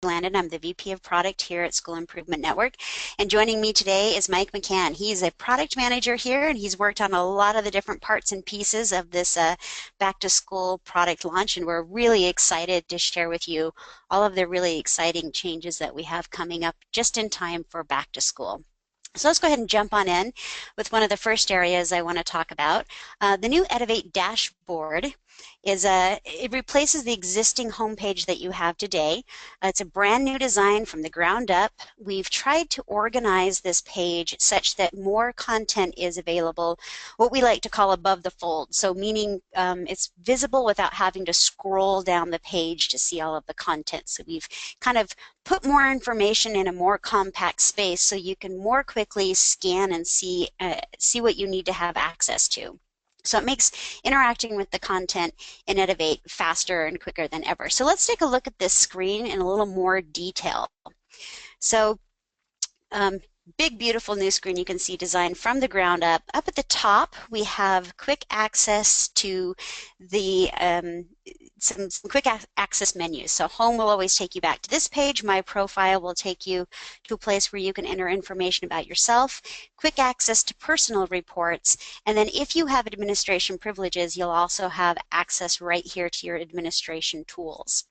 Landon. I'm the VP of Product here at School Improvement Network. And joining me today is Mike McCann. He's a product manager here, and he's worked on a lot of the different parts and pieces of this back to school product launch. And we're really excited to share with you all of the really exciting changes that we have coming up just in time for back to school. So let's go ahead and jump on in with one of the first areas I want to talk about. The new Edivate dashboard is it replaces the existing homepage that you have today. It's a brand new design from the ground up. We've tried to organize this page such that more content is available, what we like to call above the fold. So meaning it's visible without having to scroll down the page to see all of the content. So we've kind of put more information in a more compact space so you can more quickly scan and see what you need to have access to. So it makes interacting with the content in Edivate faster and quicker than ever. So let's take a look at this screen in a little more detail. So big, beautiful new screen you can see designed from the ground up. Up at the top, we have quick access to the some quick access menus. So home will always take you back to this page. My profile will take you to a place where you can enter information about yourself. Quick access to personal reports. And then if you have administration privileges, you'll also have access right here to your administration tools.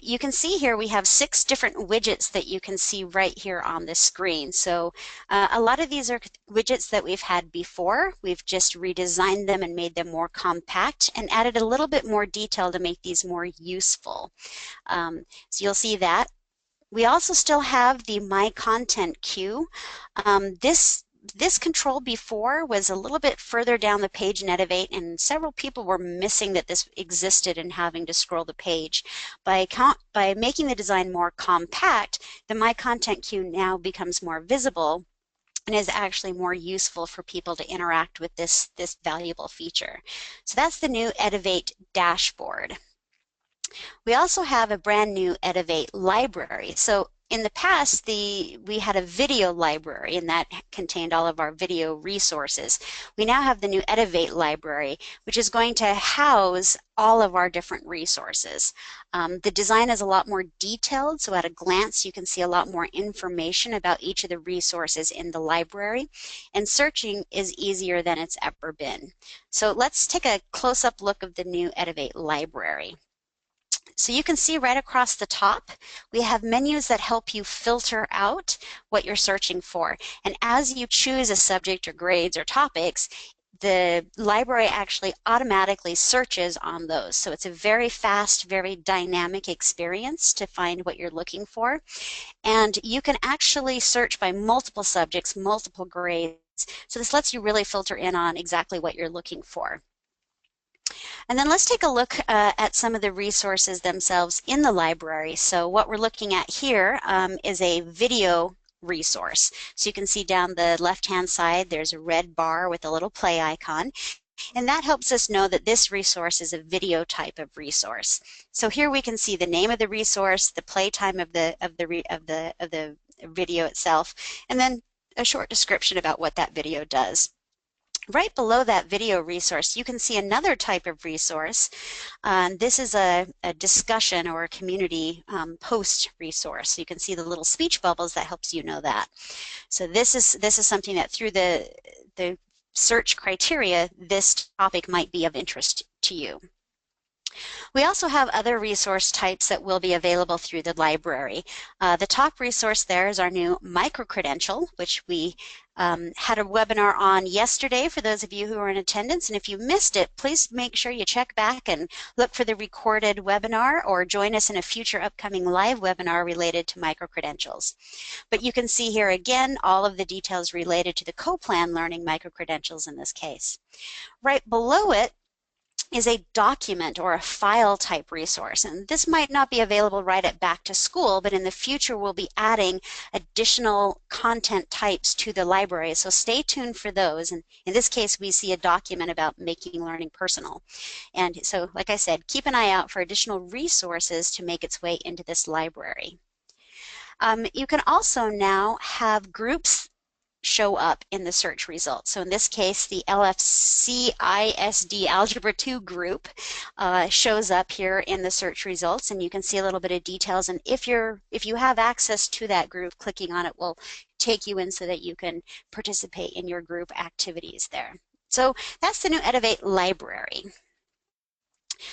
You can see here we have 6 different widgets that you can see right here on the screen. So a lot of these are widgets that we've had before. We've just redesigned them and made them more compact and added a little bit more detail to make these more useful. So you'll see that. We also still have the My Content queue. This control before was a little bit further down the page in Edivate, and several people were missing that this existed and having to scroll the page. By making the design more compact, the My Content queue now becomes more visible and is actually more useful for people to interact with this valuable feature. So that's the new Edivate dashboard. We also have a brand new Edivate library. So in the past, we had a video library, and that contained all of our video resources. We now have the new Edivate library, which is going to house all of our different resources. The design is a lot more detailed, so at a glance you can see a lot more information about each of the resources in the library, and searching is easier than it's ever been. So let's take a close-up look of the new Edivate library. So you can see right across the top, we have menus that help you filter out what you're searching for. And as you choose a subject or grades or topics, the library actually automatically searches on those. So it's a very fast, very dynamic experience to find what you're looking for. And you can actually search by multiple subjects, multiple grades. So this lets you really filter in on exactly what you're looking for. And then let's take a look at some of the resources themselves in the library. So what we're looking at here is a video resource. So you can see down the left-hand side, there's a red bar with a little play icon. And that helps us know that this resource is a video type of resource. So here we can see the name of the resource, the play time of the video itself, and then a short description about what that video does. Right below that video resource, you can see another type of resource. This is a discussion or a community post resource. So you can see the little speech bubbles that helps you know that. So this is something that through the search criteria, this topic might be of interest to you. We also have other resource types that will be available through the library. The top resource there is our new micro-credential, which we had a webinar on yesterday for those of you who are in attendance. And if you missed it, please make sure you check back and look for the recorded webinar or join us in a future upcoming live webinar related to micro-credentials. But you can see here again all of the details related to the co-plan learning micro-credentials in this case. Right below it is a document or a file type resource, and this might not be available right at back to school, but in the future we'll be adding additional content types to the library, so stay tuned for those. And in this case we see a document about making learning personal, and so like I said, keep an eye out for additional resources to make its way into this library. You can also now have groups show up in the search results. So in this case, the LFCISD Algebra 2 group shows up here in the search results, and you can see a little bit of details. And if you have access to that group, clicking on it will take you in so that you can participate in your group activities there. So that's the new Edivate Library.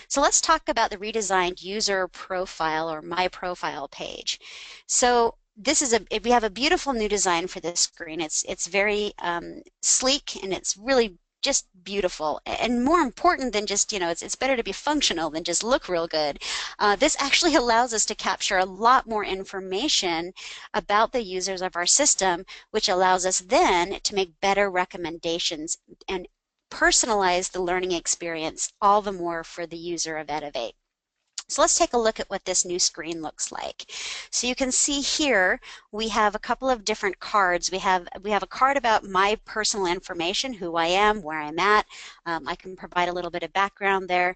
So let's talk about the redesigned user profile or My Profile page. So this is we have a beautiful new design for this screen. It's very sleek, and it's really just beautiful, and more important than just, it's better to be functional than just look real good. This actually allows us to capture a lot more information about the users of our system, which allows us then to make better recommendations and personalize the learning experience all the more for the user of Edivate. So let's take a look at what this new screen looks like. So you can see here we have a couple of different cards. We have a card about my personal information, who I am, where I'm at. I can provide a little bit of background there.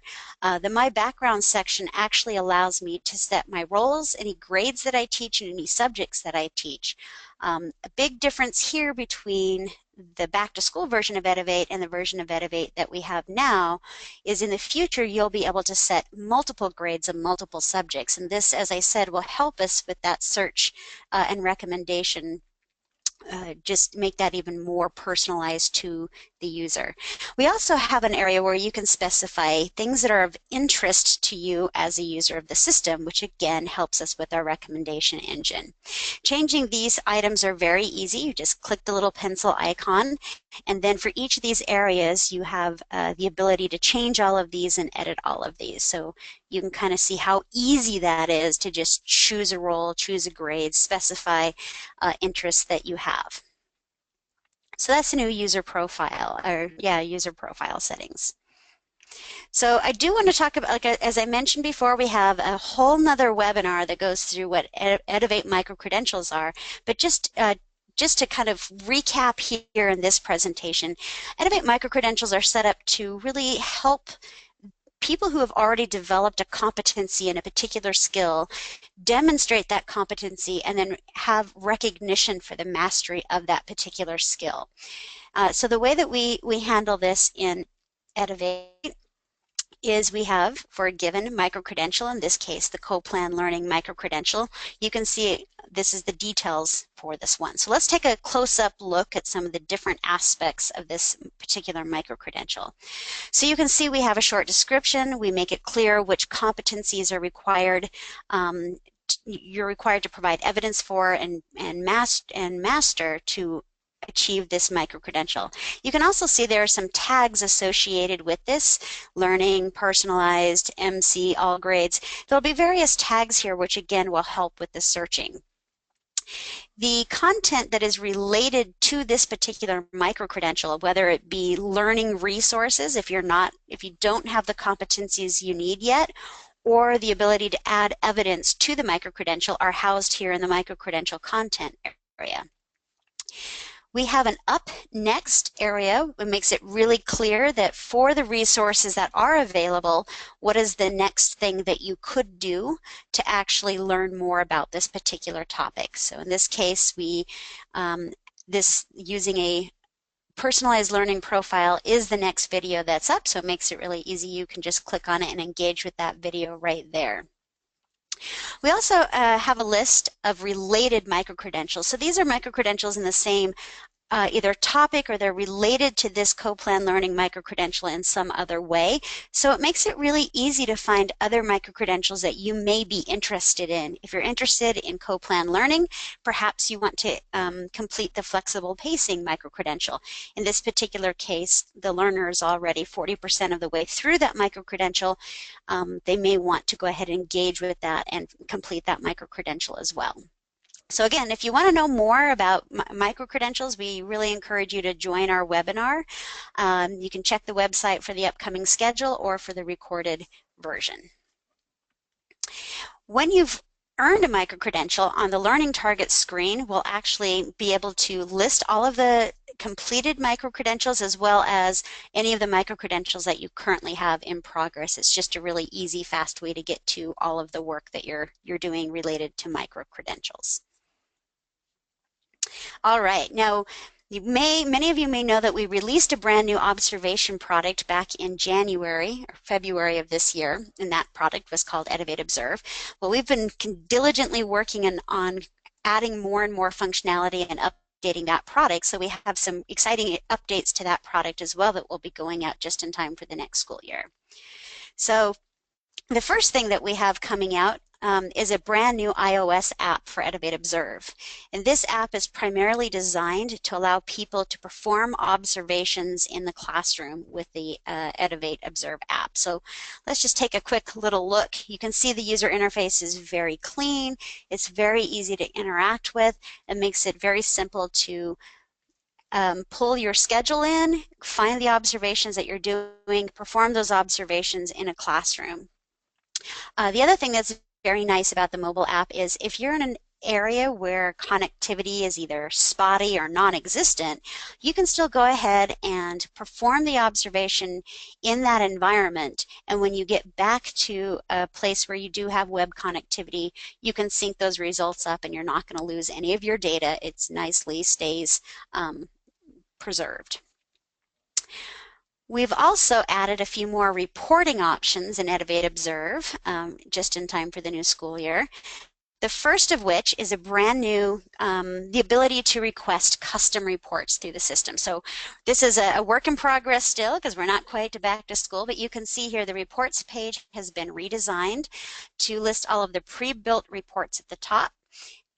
The My Background section actually allows me to set my roles, any grades that I teach, and any subjects that I teach. A big difference here between the back-to-school version of Edivate and the version of Edivate that we have now is in the future you'll be able to set multiple grades and multiple subjects, and this, as I said, will help us with that search and recommendation. Just make that even more personalized to the user. We also have an area where you can specify things that are of interest to you as a user of the system, which again helps us with our recommendation engine. Changing these items are very easy. You just click the little pencil icon, and then for each of these areas you have the ability to change all of these and edit all of these. So you can kind of see how easy that is to just choose a role, choose a grade, specify interests that you have. So that's the new user profile, user profile settings. So I do want to talk about, as I mentioned before, we have a whole nother webinar that goes through what Edivate micro-credentials are, but just to kind of recap here in this presentation, Edivate micro-credentials are set up to really help people who have already developed a competency in a particular skill demonstrate that competency and then have recognition for the mastery of that particular skill. So the way that we handle this in Edivate is we have, for a given micro-credential, in this case the co-plan learning micro-credential, you can see this is the details for this one. So let's take a close-up look at some of the different aspects of this particular micro-credential. So you can see we have a short description. We make it clear which competencies are required. You're required to provide evidence for and master to achieve this micro-credential. You can also see there are some tags associated with this: learning, personalized, MC, all grades. There'll be various tags here which again will help with the searching. The content that is related to this particular micro-credential, whether it be learning resources if you don't have the competencies you need yet, or the ability to add evidence to the micro-credential, are housed here in the micro-credential content area. We have an Up Next area that makes it really clear that for the resources that are available, what is the next thing that you could do to actually learn more about this particular topic. So in this case, using a personalized learning profile is the next video that's up, so it makes it really easy. You can just click on it and engage with that video right there. We also have a list of related micro-credentials. So these are micro-credentials in the same either topic, or they're related to this co-plan learning micro-credential in some other way. So it makes it really easy to find other micro-credentials that you may be interested in. If you're interested in co-plan learning, perhaps you want to complete the flexible pacing micro-credential. In this particular case, the learner is already 40% of the way through that micro-credential. They may want to go ahead and engage with that and complete that micro-credential as well. So again, if you want to know more about micro-credentials, we really encourage you to join our webinar. You can check the website for the upcoming schedule or for the recorded version. When you've earned a micro-credential, on the Learning Targets screen, we'll actually be able to list all of the completed micro-credentials as well as any of the micro-credentials that you currently have in progress. It's just a really easy, fast way to get to all of the work that you're doing related to micro-credentials. All right, now Many of you may know that we released a brand new observation product back in January or February of this year, and that product was called Edivate Observe. Well, we've been diligently working on adding more and more functionality and updating that product, so we have some exciting updates to that product as well that will be going out just in time for the next school year. So the first thing that we have coming out is a brand new iOS app for Edivate Observe. And this app is primarily designed to allow people to perform observations in the classroom with the Edivate Observe app. So let's just take a quick little look. You can see the user interface is very clean. It's very easy to interact with. It makes it very simple to pull your schedule in, find the observations that you're doing, perform those observations in a classroom. The other thing that's very nice about the mobile app is if you're in an area where connectivity is either spotty or non-existent, you can still go ahead and perform the observation in that environment. And when you get back to a place where you do have web connectivity, you can sync those results up and you're not going to lose any of your data. It nicely stays preserved. We've also added a few more reporting options in Edivate Observe just in time for the new school year. The first of which is a brand new, the ability to request custom reports through the system. So this is a work in progress still because we're not quite to back to school, but you can see here the reports page has been redesigned to list all of the pre-built reports at the top,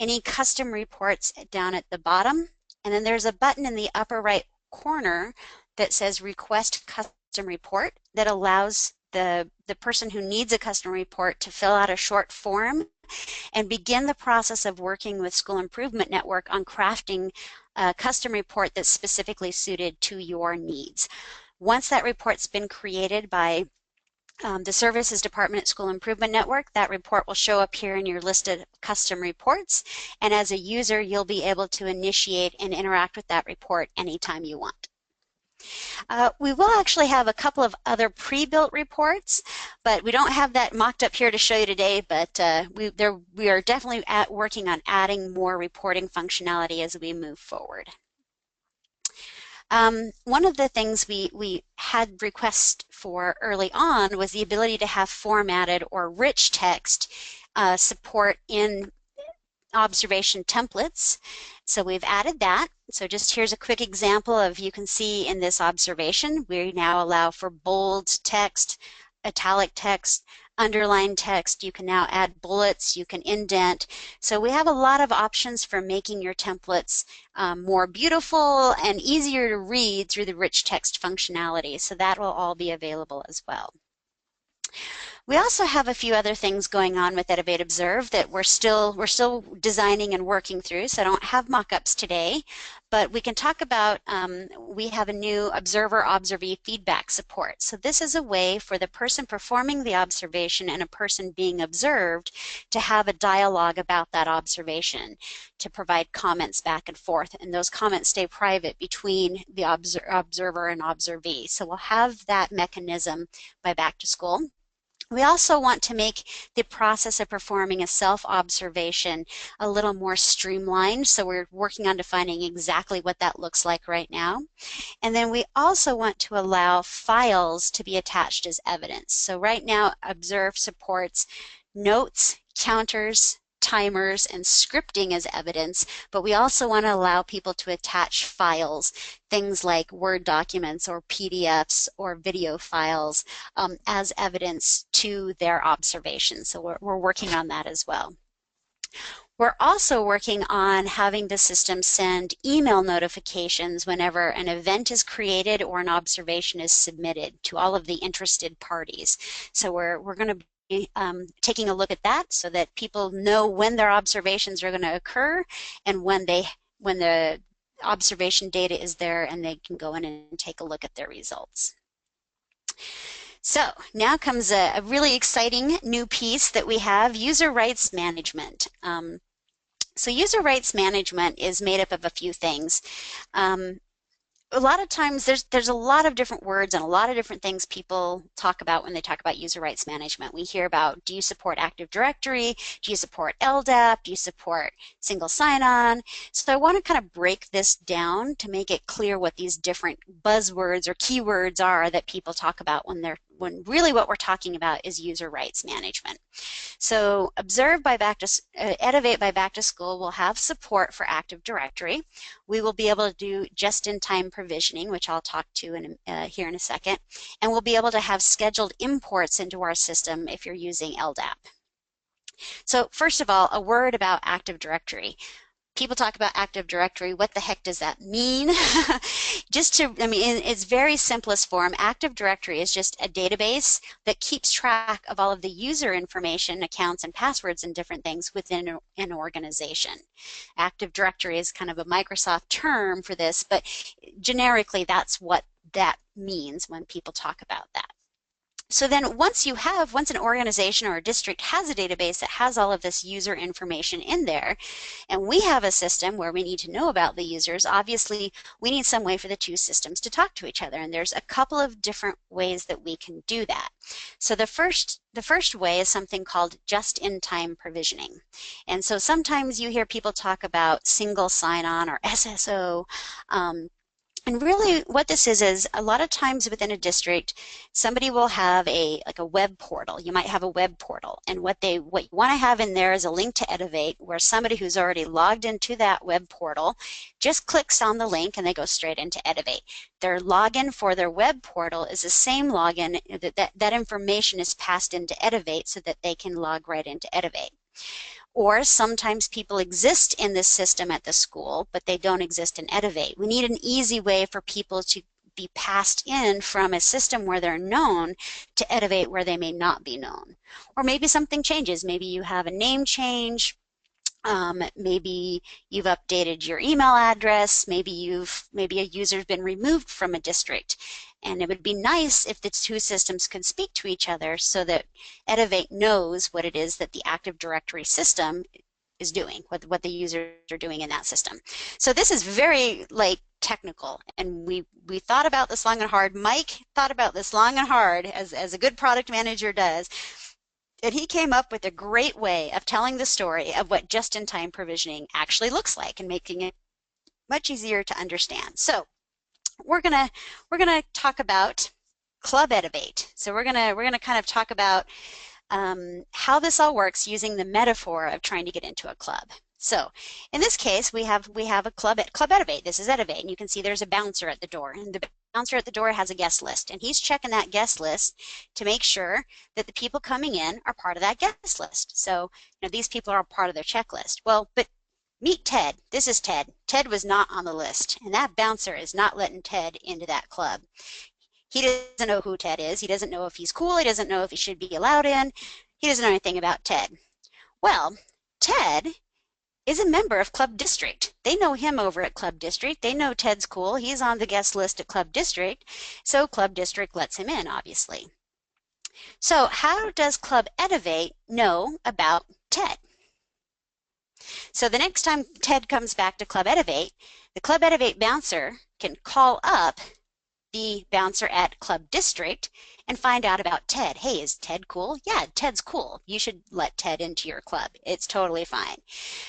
any custom reports down at the bottom, and then there's a button in the upper right corner that says request custom report that allows the person who needs a custom report to fill out a short form and begin the process of working with School Improvement Network on crafting a custom report that's specifically suited to your needs. Once that report's been created by the Services Department at School Improvement Network, that report will show up here in your listed custom reports, and as a user you'll be able to initiate and interact with that report anytime you want. We will actually have a couple of other pre-built reports, but we don't have that mocked up here to show you today, but we are definitely working on adding more reporting functionality as we move forward. One of the things we had requests for early on was the ability to have formatted or rich text support in observation templates. So we've added that. So just here's a quick example of, you can see in this observation, we now allow for bold text, italic text, underlined text. You can now add bullets, you can indent. So we have a lot of options for making your templates more beautiful and easier to read through the rich text functionality. So that will all be available as well. We also have a few other things going on with Edivate Observe that we're still designing and working through, so I don't have mock-ups today, but we can talk about, we have a new observer-observee feedback support. So this is a way for the person performing the observation and a person being observed to have a dialogue about that observation, to provide comments back and forth, and those comments stay private between the observer and observee. So we'll have that mechanism by back to school. We also want to make the process of performing a self-observation a little more streamlined, so we're working on defining exactly what that looks like right now. And then we also want to allow files to be attached as evidence. So right now, Observe supports notes, counters, timers, and scripting as evidence, but we also want to allow people to attach files, things like Word documents or PDFs or video files as evidence to their observations. So we're working on that as well. We're also working on having the system send email notifications whenever an event is created or an observation is submitted to all of the interested parties. So we're going to taking a look at that so that people know when their observations are going to occur and when the observation data is there and they can go in and take a look at their results. So now comes a really exciting new piece that we have, user rights management. So user rights management is made up of a few things. a lot of times there's a lot of different words and a lot of different things people talk about when they talk about user rights management. We hear about, do you support Active Directory? Do you support LDAP? Do you support single sign-on? So I want to kind of break this down to make it clear what these different buzzwords or keywords are that people talk about when really what we're talking about is user rights management. So Edivate by Back to School will have support for Active Directory. We will be able to do just-in-time provisioning, which I'll talk to here in a second, and we'll be able to have scheduled imports into our system if you're using LDAP. So first of all, a word about Active Directory. People talk about Active Directory. What the heck does that mean? I mean, in its very simplest form, Active Directory is just a database that keeps track of all of the user information, accounts, and passwords and different things within an organization. Active Directory is kind of a Microsoft term for this, but generically that's what that means when people talk about that. So then once an organization or a district has a database that has all of this user information in there, and we have a system where we need to know about the users, obviously we need some way for the two systems to talk to each other, and there's a couple of different ways that we can do that. So the first way is something called just-in-time provisioning. And so sometimes you hear people talk about single sign-on or SSO. And really what this is a lot of times within a district, somebody will have a web portal. You might have a web portal, and what you want to have in there is a link to Edivate where somebody who's already logged into that web portal just clicks on the link and they go straight into Edivate. Their login for their web portal is the same login, that information is passed into Edivate so that they can log right into Edivate. Or sometimes people exist in this system at the school, but they don't exist in Edivate. We need an easy way for people to be passed in from a system where they're known to Edivate where they may not be known. Or maybe something changes. Maybe you have a name change. Maybe you've updated your email address. Maybe a user's been removed from a district. And it would be nice if the two systems could speak to each other so that Edivate knows what it is that the Active Directory system is doing, what the users are doing in that system. So this is very technical, and we thought about this long and hard. Mike thought about this long and hard, as a good product manager does. And he came up with a great way of telling the story of what just-in-time provisioning actually looks like and making it much easier to understand. So we're gonna talk about Club Edivate. So we're gonna kind of talk about how this all works using the metaphor of trying to get into a club. So in this case, we have a Club Edivate. This is Edivate, and you can see there's a bouncer at the door, and the bouncer at the door has a guest list, and he's checking that guest list to make sure that the people coming in are part of that guest list. So these people are part of their checklist. Well, but meet Ted. This is Ted. Ted was not on the list, and that bouncer is not letting Ted into that club. He doesn't know who Ted is. He doesn't know if he's cool. He doesn't know if he should be allowed in. He doesn't know anything about Ted. Well, Ted is a member of Club District. They know him over at Club District. They know Ted's cool. He's on the guest list at Club District, so Club District lets him in, obviously. So how does Club Edivate know about Ted? So the next time Ted comes back to Club Edivate, the Club Edivate bouncer can call up the bouncer at Club District and find out about Ted. Hey, is Ted cool? Yeah, Ted's cool. You should let Ted into your club. It's totally fine.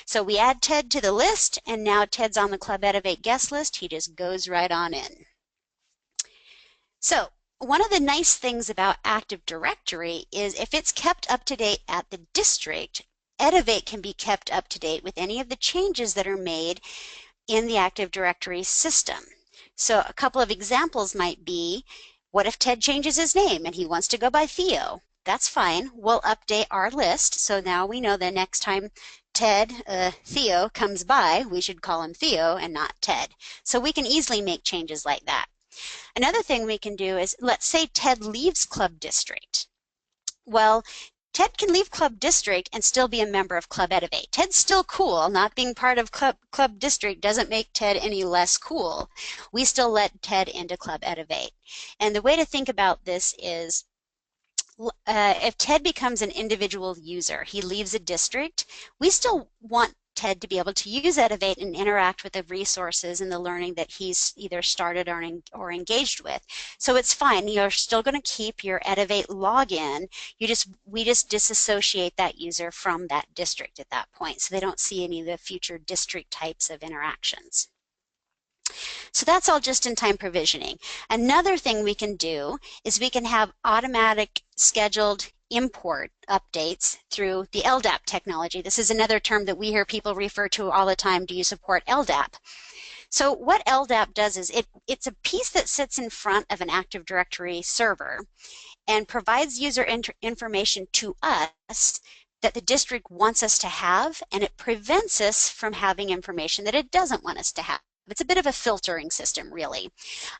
So we add Ted to the list, and now Ted's on the Club Edivate guest list. He just goes right on in. So one of the nice things about Active Directory is if it's kept up to date at the district, Edivate can be kept up to date with any of the changes that are made in the Active Directory system. So a couple of examples might be, what if Ted changes his name and he wants to go by Theo? That's fine. We'll update our list. So now we know the next time Theo comes by, we should call him Theo and not Ted. So we can easily make changes like that. Another thing we can do is, let's say Ted leaves Club District. Well, Ted can leave Club District and still be a member of Club Edivate. Ted's still cool. Not being part of Club District doesn't make Ted any less cool. We still let Ted into Club Edivate. And the way to think about this is, if Ted becomes an individual user, he leaves a district, we still want Ted to be able to use Edivate and interact with the resources and the learning that he's either started or engaged with. So it's fine. You're still going to keep your Edivate login. We just disassociate that user from that district at that point, so they don't see any of the future district types of interactions. So that's all just-in-time provisioning. Another thing we can do is we can have automatic scheduled import updates through the LDAP technology. This is another term that we hear people refer to all the time. Do you support LDAP? So what LDAP does is it's a piece that sits in front of an Active Directory server and provides user information to us that the district wants us to have, and it prevents us from having information that it doesn't want us to have. It's a bit of a filtering system, really.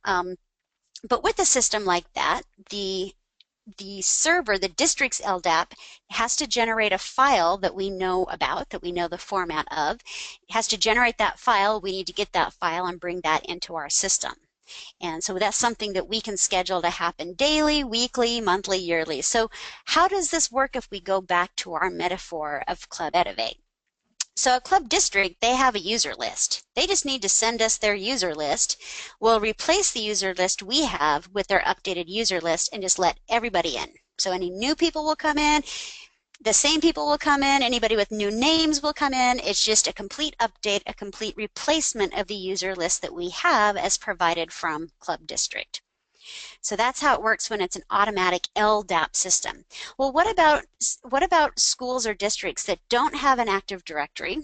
But with a system like that, the server, the district's LDAP, has to generate a file that we know about, that we know the format of. It has to generate that file. We need to get that file and bring that into our system. And so that's something that we can schedule to happen daily, weekly, monthly, yearly. So how does this work if we go back to our metaphor of Club Edivate? So a club district, they have a user list. They just need to send us their user list. We'll replace the user list we have with their updated user list and just let everybody in. So any new people will come in, the same people will come in, anybody with new names will come in. It's just a complete update, a complete replacement of the user list that we have as provided from Club District. So that's how it works when it's an automatic LDAP system. Well, what about schools or districts that don't have an Active Directory?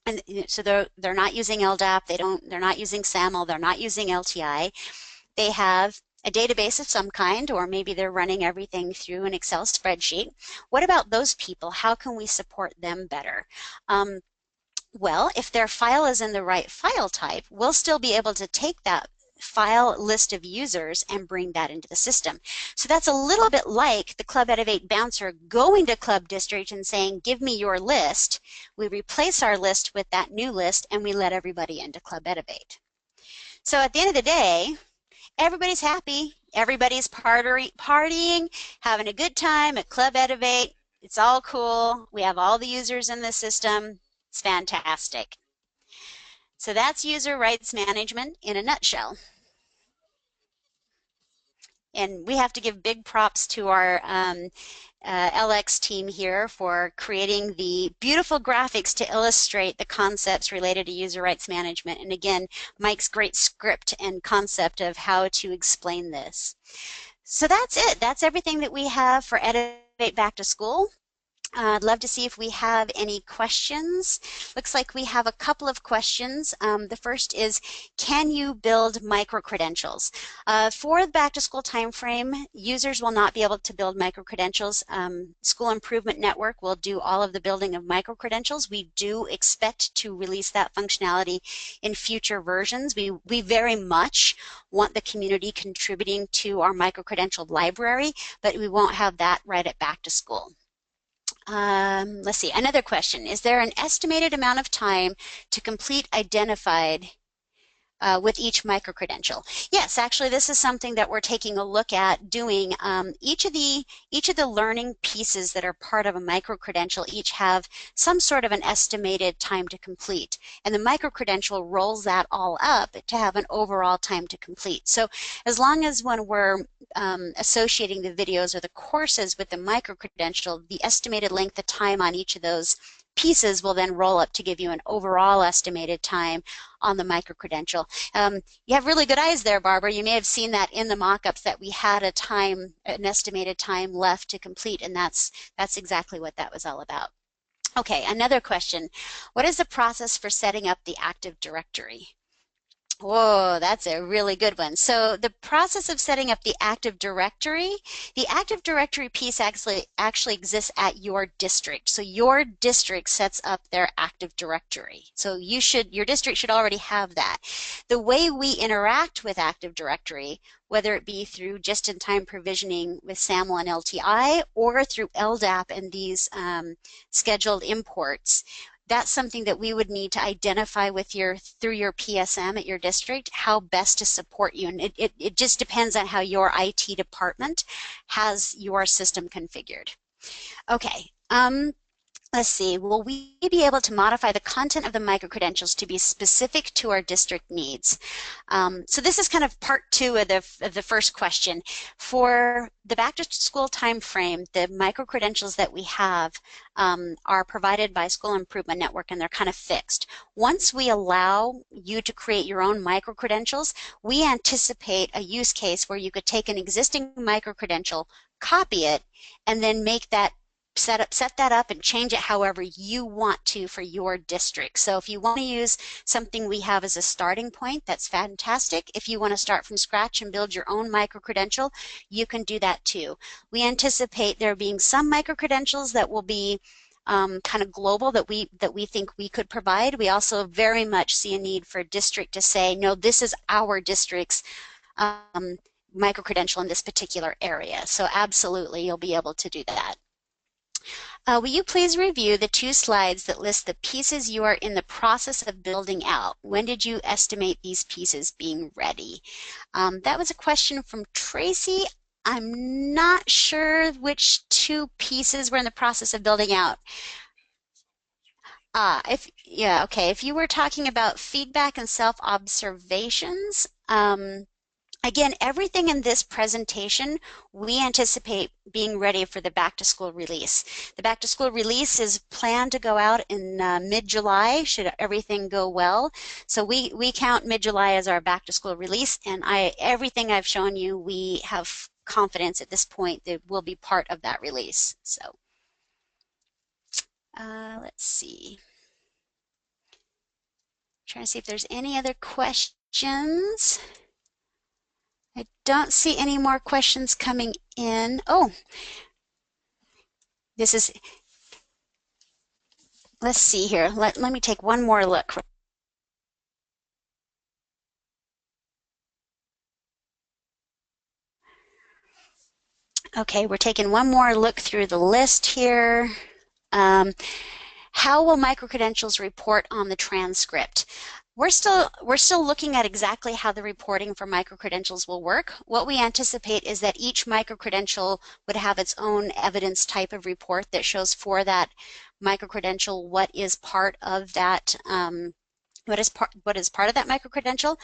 And so they're not using LDAP, they're not using SAML, they're not using LTI. They have a database of some kind, or maybe they're running everything through an Excel spreadsheet. What about those people? How can we support them better? Well, if their file is in the right file type, we'll still be able to take that file list of users and bring that into the system. So that's a little bit like the Club Edivate bouncer going to Club District and saying, give me your list. We replace our list with that new list and we let everybody into Club Edivate. So at the end of the day, everybody's happy. Everybody's partying, having a good time at Club Edivate. It's all cool. We have all the users in the system. It's fantastic. So that's user rights management in a nutshell. And we have to give big props to our LX team here for creating the beautiful graphics to illustrate the concepts related to user rights management. And again, Mike's great script and concept of how to explain this. So that's it. That's everything that we have for Edivate Back to School. I'd love to see if we have any questions. Looks like we have a couple of questions. The first is, can you build micro-credentials? For the back-to-school timeframe, users will not be able to build micro-credentials. School Improvement Network will do all of the building of micro-credentials. We do expect to release that functionality in future versions. We very much want the community contributing to our micro-credential library, but we won't have that right at back-to-school. Let's see, another question. Is there an estimated amount of time to complete identified with each micro-credential? Yes, actually this is something that we're taking a look at doing. Each of the learning pieces that are part of a micro-credential each have some sort of an estimated time to complete, and the micro-credential rolls that all up to have an overall time to complete. So as long as when we're associating the videos or the courses with the micro-credential, the estimated length of time on each of those pieces will then roll up to give you an overall estimated time on the micro-credential. You have really good eyes there, Barbara. You may have seen that in the mock-ups that we had an estimated time left to complete, and that's exactly what that was all about. Okay, another question. What is the process for setting up the Active Directory? Whoa, that's a really good one. So the process of setting up the Active Directory piece actually exists at your district. So your district sets up their Active Directory. So your district should already have that. The way we interact with Active Directory, whether it be through just-in-time provisioning with SAML and LTI or through LDAP and these scheduled imports, that's something that we would need to identify with through your PSM at your district, how best to support you. And it just depends on how your IT department has your system configured. Okay, Let's see, will we be able to modify the content of the microcredentials to be specific to our district needs? So this is kind of part two of the first question. For the back to school time frame, the microcredentials that we have are provided by School Improvement Network, and they're kind of fixed. Once we allow you to create your own microcredentials, we anticipate a use case where you could take an existing microcredential, copy it, and then make that set that up and change it however you want to for your district. So if you want to use something we have as a starting point, that's fantastic. If you want to start from scratch and build your own micro-credential, you can do that too. We anticipate there being some micro-credentials that will be kind of global that we think we could provide. We also very much see a need for a district to say, no, this is our district's micro-credential in this particular area. So absolutely, you'll be able to do that. Will you please review the 2 slides that list the pieces you are in the process of building out? When did you estimate these pieces being ready? That was a question from Tracy. I'm not sure which 2 pieces we're in the process of building out. If you were talking about feedback and self-observations, again, everything in this presentation, we anticipate being ready for the back-to-school release. The back-to-school release is planned to go out in mid-July, should everything go well. So we count mid-July as our back-to-school release, and everything I've shown you, we have confidence at this point that will be part of that release. So let's see. I'm trying to see if there's any other questions. I don't see any more questions coming in. Oh, let's see here. Let me take one more look. Okay, we're taking one more look through the list here. How will microcredentials report on the transcript? We're still looking at exactly how the reporting for microcredentials will work. What we anticipate is that each microcredential would have its own evidence type of report that shows for that microcredential what is part of that what is part of that microcredential.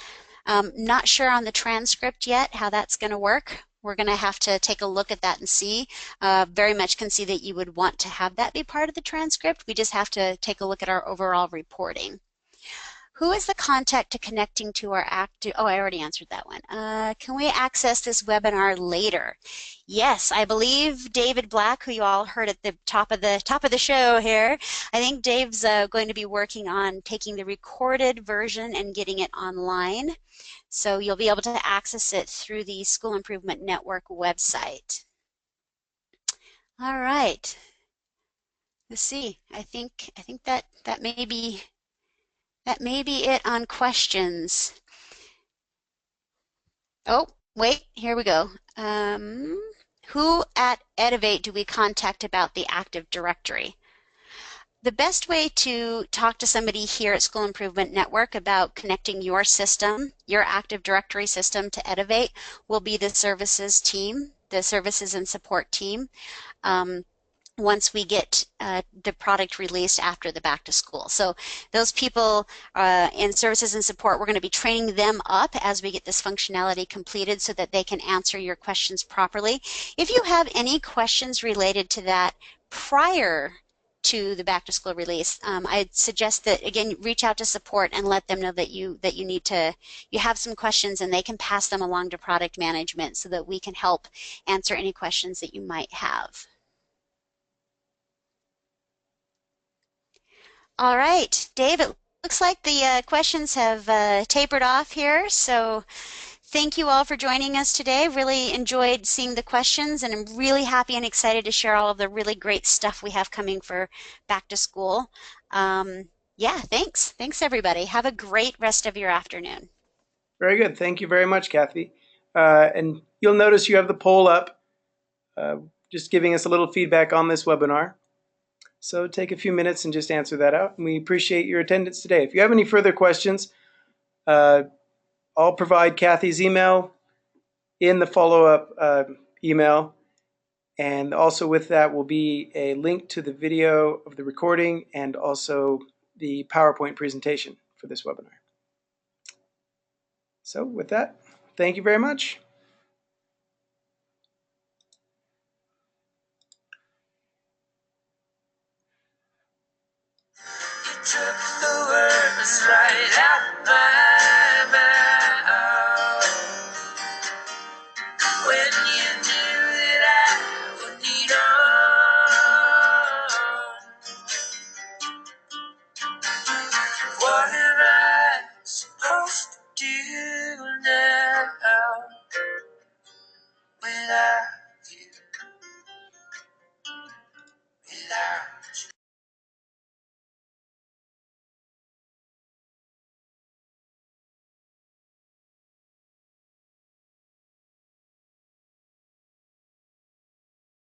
Not sure on the transcript yet how that's going to work. We're going to have to take a look at that and see. Very much can see that you would want to have that be part of the transcript. We just have to take a look at our overall reporting. Who is the contact to connecting to our active? Oh, I already answered that one. Can we access this webinar later? Yes, I believe David Black, who you all heard at the top of the show here. I think Dave's going to be working on taking the recorded version and getting it online. So you'll be able to access it through the School Improvement Network website. All right. Let's see. I think that may be it on questions. Oh, wait, here we go. Who at Edivate do we contact about the Active Directory? The best way to talk to somebody here at School Improvement Network about connecting your system, your Active Directory system to Edivate will be the services team, the services and support team. Once we get the product released after the back to school. So those people in services and support, we're going to be training them up as we get this functionality completed so that they can answer your questions properly. If you have any questions related to that prior to the back to school release, I'd suggest that again reach out to support and let them know that you have some questions and they can pass them along to product management so that we can help answer any questions that you might have. All right, Dave, it looks like the questions have tapered off here. So thank you all for joining us today. Really enjoyed seeing the questions, and I'm really happy and excited to share all of the really great stuff we have coming for back to school. Yeah, thanks. Thanks, everybody. Have a great rest of your afternoon. Very good. Thank you very much, Kathy. And you'll notice you have the poll up, just giving us a little feedback on this webinar. So take a few minutes and just answer that out. And we appreciate your attendance today. If you have any further questions, I'll provide Kathy's email in the follow-up email. And also with that will be a link to the video of the recording and also the PowerPoint presentation for this webinar. So with that, thank you very much. You took the words right out my mouth when you